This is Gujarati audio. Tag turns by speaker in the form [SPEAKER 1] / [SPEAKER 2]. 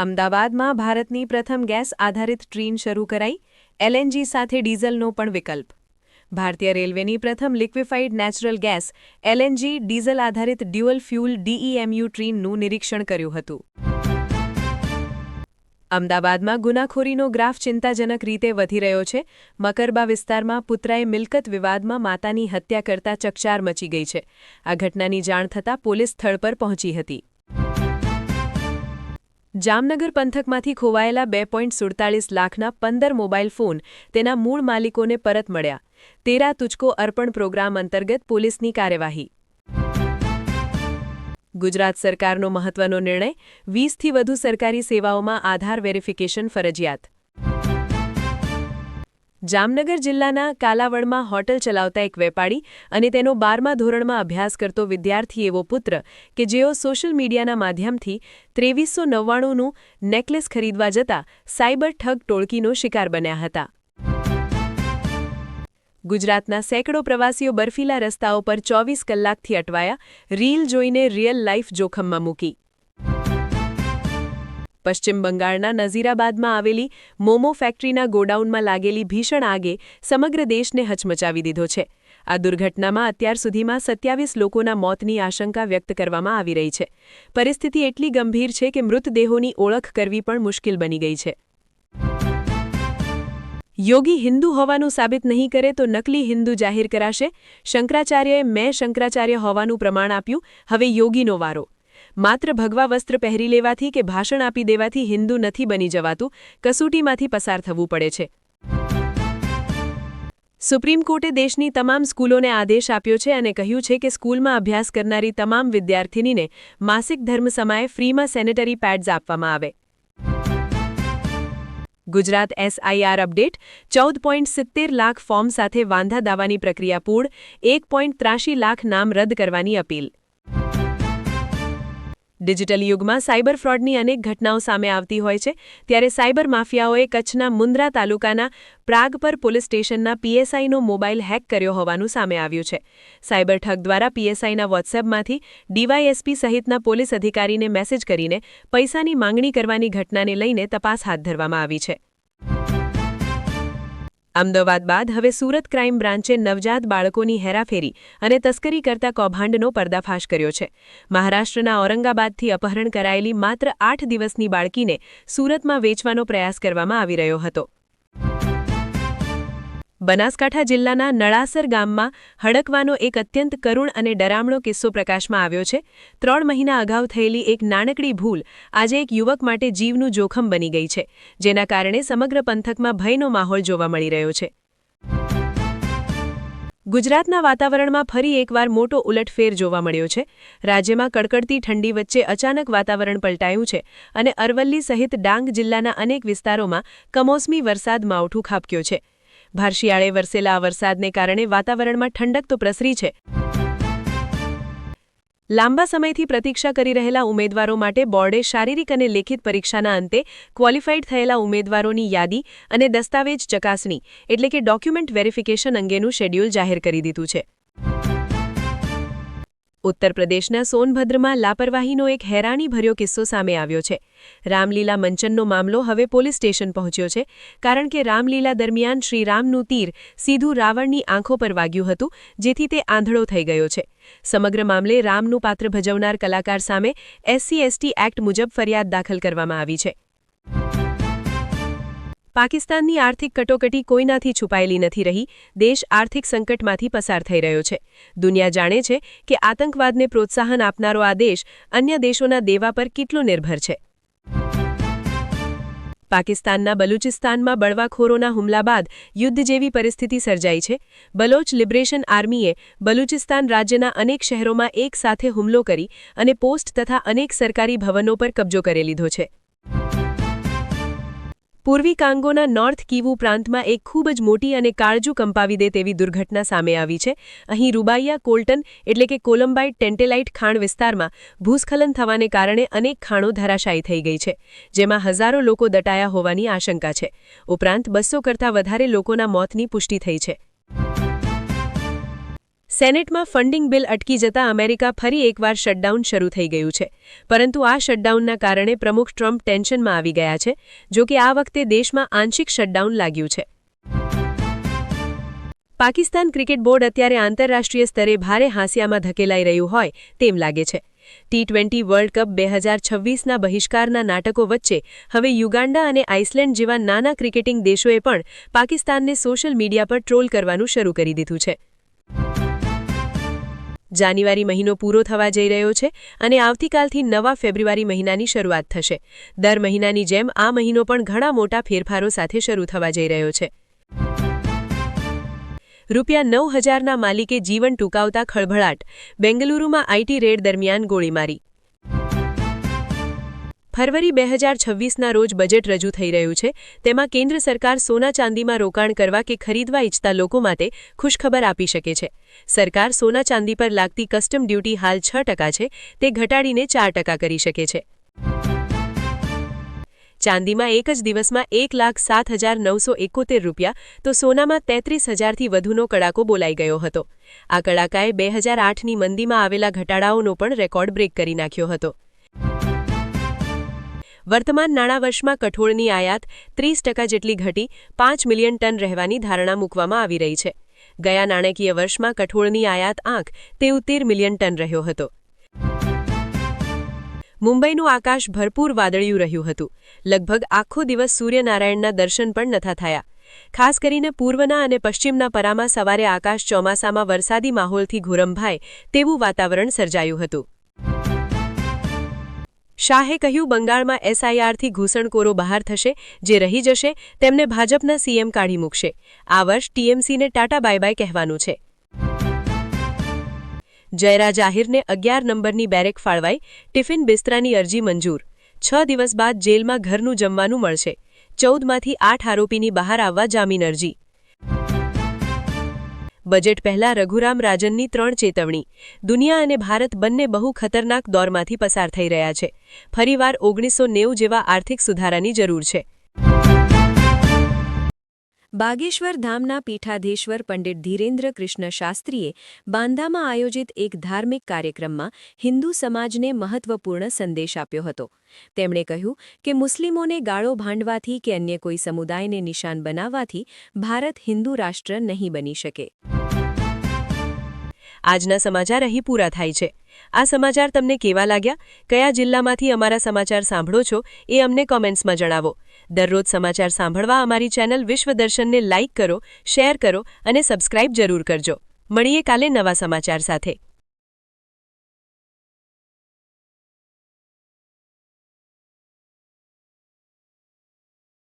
[SPEAKER 1] અમદાવાદમાં ભારતની પ્રથમ ગેસ આધારિત ટ્રેન શરૂ કરાઈ, એલએનજી સાથે ડીઝલનો પણ વિકલ્પ. ભારતીય રેલવેની પ્રથમ liquefied natural gas LNG diesel આધારિત ડ્યુઅલ ફ્યુલ ડીઈએમયુ ટ્રેનનું નિરીક્ષણ કર્યું હતું. અમદાવાદમાં ગુનાખોરીનો ગ્રાફ ચિંતાજનક રીતે વધી રહ્યો છે. મકરબા વિસ્તારમાં પુત્રાએ મિલકત વિવાદમાં માતાની હત્યા કરતા ચકચાર મચી ગઈ છે. આ ઘટનાની જાણ થતાં પોલીસ સ્થળ પર પહોંચી હતી. જામનગર પંથકમાંથી ખોવાયેલા 2.47 લાખના 15 મોબાઈલ ફોન તેના મૂળ માલિકોને પરત મળ્યા. તેરા તુજકો અર્પણ પ્રોગ્રામ અંતર્ગત પોલીસની કાર્યવાહી. ગુજરાત સરકારનો મહત્વનો નિર્ણય, 20થી વધુ સરકારી સેવાઓમાં આધાર વેરિફિકેશન ફરજિયાત. જામનગર જિલ્લાના કાલાવડમાં હોટલ ચલાવતા એક વેપારી અને તેનો 12મા ધોરણમાં અભ્યાસ કરતો વિદ્યાર્થી એવો પુત્ર કે જેઓ સોશિયલ મીડિયાના માધ્યમથી 2399નું નેકલેસ ખરીદવા જતા સાયબર ઠગ ટોળકીનો શિકાર બન્યા હતા. ગુજરાતના સેંકડો પ્રવાસીઓ બર્ફીલા રસ્તાઓ પર 24 કલાકથી અટવાયા, રીલ જોઈને રિયલ લાઈફ જોખમમાં મૂકી. પશ્ચિમ બંગાળના નઝીરાબાદમાં આવેલી મોમો ફેક્ટરીના ગોડાઉનમાં લાગેલી ભીષણ આગે સમગ્ર દેશને હચમચાવી દીધો છે. આ દુર્ઘટનામાં અત્યાર સુધીમાં 27 લોકોના મોતની આશંકા વ્યક્ત કરવામાં આવી રહી છે. પરિસ્થિતિ એટલી ગંભીર છે કે મૃતદેહોની ઓળખ કરવી પણ મુશ્કેલ બની ગઈ છે. યોગી હિન્દુ હોવાનું સાબિત નહીં કરે તો નકલી હિન્દુ જાહેર કરાશે. શંકરાચાર્યએ મેં શંકરાચાર્ય હોવાનું પ્રમાણ આપ્યું, હવે યોગીનો વારો. માત્ર ભગવા વસ્ત્ર પહેરી લેવાથી કે ભાષણ આપી દેવાથી હિન્દુ નથી બની જવાતું, કસોટીમાંથી પસાર થવું પડે છે. સુપ્રીમ કોર્ટે દેશની તમામ સ્કૂલોને આદેશ આપ્યો છે અને કહ્યું છે કે સ્કૂલમાં અભ્યાસ કરનારી તમામ વિદ્યાર્થિનીને માસિક ધર્મ સમયે ફ્રીમાં સેનેટરી પેડ્સ આપવામાં આવે. Gujarat SIR update, 14.70 lakh form સાથે વાંધા દાવાની પ્રક્રિયા પૂર્ણ, 1.83 લાખ નામ રદ કરવાની અપીલ. ડિજિટલ યુગમાં સાયબર ફ્રોડની અનેક ઘટનાઓ સામે આવતી હોય છે, ત્યારે સાયબર માફિયાઓએ કચ્છના મુન્દ્રા તાલુકાના પ્રાગપર પોલીસ સ્ટેશનના પીએસઆઈનો મોબાઈલ હેક કર્યો હોવાનું સામે આવ્યું છે. સાયબર ઠગ દ્વારા પીએસઆઈના વોટ્સએપમાંથી ડીવાયએસપી સહિતના પોલીસ અધિકારીને મેસેજ કરીને પૈસાની માંગણી કરવાની ઘટનાને લઈને તપાસ હાથ ધરવામાં આવી છે. અમદાવાદ બાદ હવે સુરત ક્રાઇમ બ્રાન્ચે નવજાત બાળકોની હેરાફેરી અને તસ્કરી કરતા કૌભાંડનો પર્દાફાશ કર્યો છે. મહારાષ્ટ્રના ઔરંગાબાદથી અપહરણ કરાયેલી માત્ર 8 દિવસની બાળકીને સુરતમાં વેચવાનો પ્રયાસ કરવામાં આવી રહ્યો હતો. બનાસકાંઠા જિલ્લાના નળાસર ગામમાં હડકવાનો એક અત્યંત કરુણ અને ડરામણો કિસ્સો પ્રકાશમાં આવ્યો છે. 3 મહિના અગાઉ થયેલી એક નાનકડી ભૂલ આજે એક યુવક માટે જીવનું જોખમ બની ગઈ છે, જેના કારણે સમગ્ર પંથકમાં ભયનો માહોલ જોવા મળી રહ્યો છે. ગુજરાતના વાતાવરણમાં ફરી એકવાર મોટો ઉલટફેર જોવા મળ્યો છે. રાજ્યમાં કડકડતી ઠંડી વચ્ચે અચાનક વાતાવરણ પલટાયું છે અને અરવલ્લી સહિત ડાંગ જિલ્લાના અનેક વિસ્તારોમાં કમોસમી વરસાદ માવઠું ખાબક્યો છે. ભારશિયાળે વરસેલા આ વરસાદને કારણે વાતાવરણમાં ઠંડક તો પ્રસરી છે. લાંબા સમયથી પ્રતીક્ષા કરી રહેલા ઉમેદવારો માટે બોર્ડે શારીરિક અને લેખિત પરીક્ષાના અંતે ક્વોલિફાઇડ થયેલા ઉમેદવારોની યાદી અને દસ્તાવેજ ચકાસણી એટલે કે ડોક્યુમેન્ટ વેરિફિકેશન અંગેનું શેડ્યુલ જાહેર કરી દીધું છે. ઉત્તર પ્રદેશના સોનભદ્રમાં લાપરવાહીનો એક હેરાનીભર્યો કિસ્સો સામે આવ્યો છે. રામલીલા મંચનનો મામલો હવે પોલીસ સ્ટેશન પહોંચ્યો છે, કારણ કે રામલીલા દરમિયાન શ્રીરામનું તીર સીધું રાવણની આંખો પર વાગ્યું હતું, જેથી તે આંધળો થઈ ગયો છે. સમગ્ર મામલે રામનું પાત્ર ભજવનાર કલાકાર સામે SC/ST એક્ટ મુજબ ફરિયાદ દાખલ કરવામાં આવી છે. પાકિસ્તાનની આર્થિક કટોકટી કોઈનાથી છુપાયેલી નથી રહી. દેશ આર્થિક સંકટમાંથી પસાર થઈ રહ્યો છે. દુનિયા જાણે છે કે આતંકવાદને પ્રોત્સાહન આપનારો આ દેશ અન્ય દેશોના દેવા પર કેટલો નિર્ભર છે. પાકિસ્તાનના બલુચિસ્તાનમાં બળવાખોરોના હુમલા બાદ યુદ્ધ જેવી પરિસ્થિતિ સર્જાઈ છે. બલોચ લિબરેશન આર્મીએ બલુચિસ્તાન રાજ્યના અનેક શહેરોમાં એક સાથે હુમલો કરી અને પોસ્ટ તથા અનેક સરકારી ભવનો પર કબજો કરી લીધો છે. પૂર્વી કાંગોના નોર્થ કીવુ પ્રાંતમાં એક ખૂબ જ મોટી અને કાળજું કંપાવી દે તેવી દુર્ઘટના સામે આવી છે. અહીં રૂબાઇયા કોલ્ટન એટલે કે કોલમ્બાઇટ ટેન્ટેલાઇટ ખાણ વિસ્તારમાં ભૂસ્ખલન થવાને કારણે અનેક ખાણો ધરાશાયી થઈ ગઈ છે, જેમાં હજારો લોકો દટાયા હોવાની આશંકા છે. ઉપરાંત 200 કરતાં વધારે લોકોના મોતની પુષ્ટિ થઈ છે. સેનેટમાં ફંડિંગ બિલ અટકી જતા અમેરિકા ફરી એકવાર શટડાઉન શરૂ થઈ ગયું છે, પરંતુ આ શટડાઉનના કારણે પ્રમુખ ટ્રમ્પ ટેન્શનમાં આવી ગયા છે, જો કે આ વખતે દેશમાં આંશિક શટડાઉન લાગ્યું છે. પાકિસ્તાન ક્રિકેટ બોર્ડ અત્યારે આંતરરાષ્ટ્રીય સ્તરે ભારે હાંસિયામાં ધકેલાઈ રહ્યું હોય તેમ લાગે છે. ટી20 વર્લ્ડ કપ 2026ના બહિષ્કારના નાટકો વચ્ચે હવે યુગાન્ડા અને આઇસલેન્ડ જેવા નાના ક્રિકેટિંગ દેશોએ પણ પાકિસ્તાનને સોશિયલ મીડિયા પર ટ્રોલ કરવાનું શરૂ કરી દીધું છે. જાન્યુઆરી મહિનો પૂરો થવા જઈ રહ્યો છે અને આવતીકાલથી નવા ફેબ્રુઆરી મહિનાની શરૂઆત થશે. દર મહિનાની જેમ આ મહિનો પણ ઘણા મોટા ફેરફારો સાથે શરૂ થવા જઈ રહ્યો છે. ₹9,000ના માલિકે જીવન ટૂંકાવતા ખળભળાટ. બેંગલુરુમાં આઈટી રેડ દરમિયાન ગોળીમારી. ફરવરી 2026ના રોજ બજેટ રજૂ થઈ રહ્યું છે. તેમાં કેન્દ્ર સરકાર સોના ચાંદીમાં રોકાણ કરવા કે ખરીદવા ઈચ્છતા લોકો માટે ખુશખબર આપી શકે છે. સરકાર સોના ચાંદી પર લાગતી કસ્ટમ ડ્યુટી હાલ 6% છે, તે ઘટાડીને 4% કરી શકે છે. ચાંદીમાં એક જ દિવસમાં ₹1,07,971 તો સોનામાં ₹33,000થી વધુનો કડાકો બોલાઈ ગયો હતો. આ કડાકાએ 2008ની મંદીમાં આવેલા ઘટાડાઓનો પણ રેકોર્ડ બ્રેક કરી નાખ્યો હતો. વર્તમાન નાણાં વર્ષમાં કઠોળની આયાત 30% જેટલી ઘટી 5 મિલિયન ટન રહેવાની ધારણા મૂકવામાં આવી રહી છે. ગયા નાણાકીય વર્ષમાં કઠોળની આયાત 13 મિલિયન ટન રહ્યો હતો. મુંબઈનું આકાશ ભરપૂર વાદળિયું રહ્યું હતું. લગભગ આખો દિવસ સૂર્યનારાયણના દર્શન પણ નથા થયા. ખાસ કરીને પૂર્વના અને પશ્ચિમના પરામાં સવારે આકાશ ચોમાસામાં વરસાદી માહોલથી ઘૂરંભાય તેવું વાતાવરણ સર્જાયું હતું. શાહે કહ્યું, બંગાળમાં એસઆઈઆરથી ઘૂસણખોરો બહાર થશે, જે રહી જશે તેમને ભાજપના સીએમ કાઢી મૂકશે. આ વર્ષ ટીએમસીને ટાટા બાય બાય કહેવાનું છે. જયરાજ આહિરને 11 નંબરની બેરેક ફાળવાઈ. ટિફિન બિસ્તરાની અરજી મંજૂર. 6 દિવસ બાદ જેલમાં ઘરનું જમવાનું મળશે. 14માંથી 8 આરોપીની બહાર આવવા જામીન અરજી. બજેટ પહેલા રઘુરામ રાજનની 3 ચેતવણી. દુનિયા અને ભારત બંને બહુ ખતરનાક દોરમાંથી પસાર થઈ રહ્યા છે. ફરીવાર 1990 જેવા આર્થિક સુધારાની જરૂર છે. બાગેશ્વર ધામના પીઠાધીશ્વર પંડિત ધીરેન્દ્ર કૃષ્ણ શાસ્ત્રીએ બાંદામાં આયોજિત એક ધાર્મિક કાર્યક્રમમાં હિન્દુ સમાજને મહત્વપૂર્ણ સંદેશ આપ્યો હતો. તેમણે કહ્યું કે મુસ્લિમોને ગાળો ભાંડવાથી કે અન્ય કોઈ સમુદાયને નિશાન બનાવવાથી ભારત હિન્દુ રાષ્ટ્ર નહીં બની શકે. આજના સમાચાર અહીં પૂરા થાય છે. આ સમાચાર તમને કેવા લાગ્યા? કયા જિલ્લામાંથી અમારા સમાચાર સાંભળો છો એ અમને કોમેન્ટ્સમાં જણાવો. દરરોજ સમાચાર સાંભળવા અમારી ચેનલ વિશ્વદર્શનને લાઇક કરો, શેર કરો અને સબસ્ક્રાઇબ જરૂર કરજો. મળીએ કાલે નવા સમાચાર સાથે.